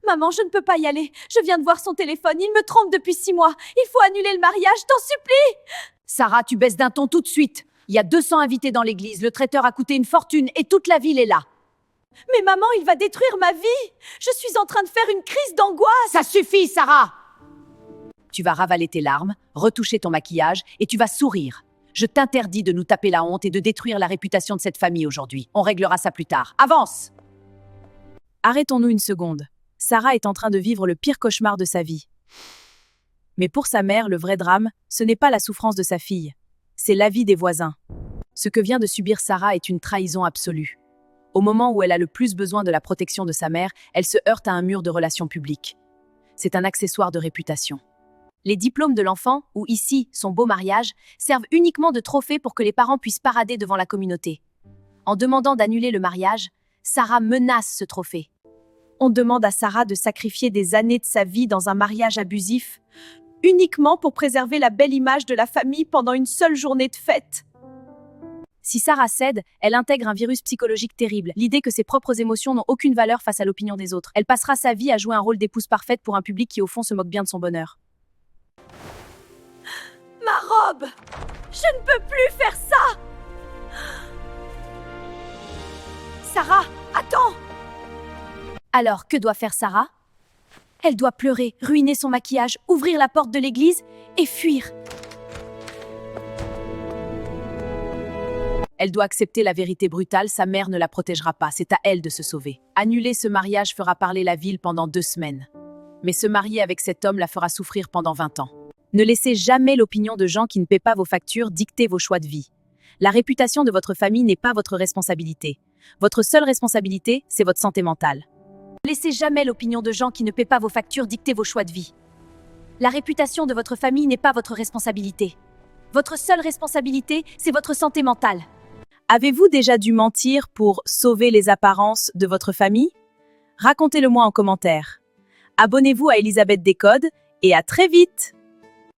Maman, je ne peux pas y aller. Je viens de voir son téléphone, il me trompe depuis 6 mois. Il faut annuler le mariage, t'en supplie. Sarah, tu baisses d'un ton tout de suite. Il y a 200 invités dans l'église, le traiteur a coûté une fortune et toute la ville est là. Mais maman, il va détruire ma vie. Je suis en train de faire une crise d'angoisse. Ça suffit, Sarah! Tu vas ravaler tes larmes, retoucher ton maquillage et tu vas sourire. Je t'interdis de nous taper la honte et de détruire la réputation de cette famille aujourd'hui. On réglera ça plus tard. Avance! Arrêtons-nous une seconde. Sarah est en train de vivre le pire cauchemar de sa vie. Mais pour sa mère, le vrai drame, ce n'est pas la souffrance de sa fille. C'est l'avis des voisins. Ce que vient de subir Sarah est une trahison absolue. Au moment où elle a le plus besoin de la protection de sa mère, elle se heurte à un mur de relations publiques. C'est un accessoire de réputation. Les diplômes de l'enfant, ou ici, son beau mariage, servent uniquement de trophée pour que les parents puissent parader devant la communauté. En demandant d'annuler le mariage, Sarah menace ce trophée. On demande à Sarah de sacrifier des années de sa vie dans un mariage abusif, uniquement pour préserver la belle image de la famille pendant une seule journée de fête. Si Sarah cède, elle intègre un virus psychologique terrible, l'idée que ses propres émotions n'ont aucune valeur face à l'opinion des autres. Elle passera sa vie à jouer un rôle d'épouse parfaite pour un public qui au fond se moque bien de son bonheur. Ma robe! Je ne peux plus faire ça! Sarah, attends! Alors, que doit faire Sarah? Elle doit pleurer, ruiner son maquillage, ouvrir la porte de l'église et fuir. Elle doit accepter la vérité brutale, sa mère ne la protégera pas, c'est à elle de se sauver. Annuler ce mariage fera parler la ville pendant 2 semaines. Mais se marier avec cet homme la fera souffrir pendant 20 ans. Ne laissez jamais l'opinion de gens qui ne paient pas vos factures dicter vos choix de vie. La réputation de votre famille n'est pas votre responsabilité. Votre seule responsabilité, c'est votre santé mentale. Ne laissez jamais l'opinion de gens qui ne paient pas vos factures dicter vos choix de vie. La réputation de votre famille n'est pas votre responsabilité. Votre seule responsabilité, c'est votre santé mentale. Avez-vous déjà dû mentir pour sauver les apparences de votre famille? Racontez-le moi en commentaire. Abonnez-vous à Elisabeth Décode et à très vite!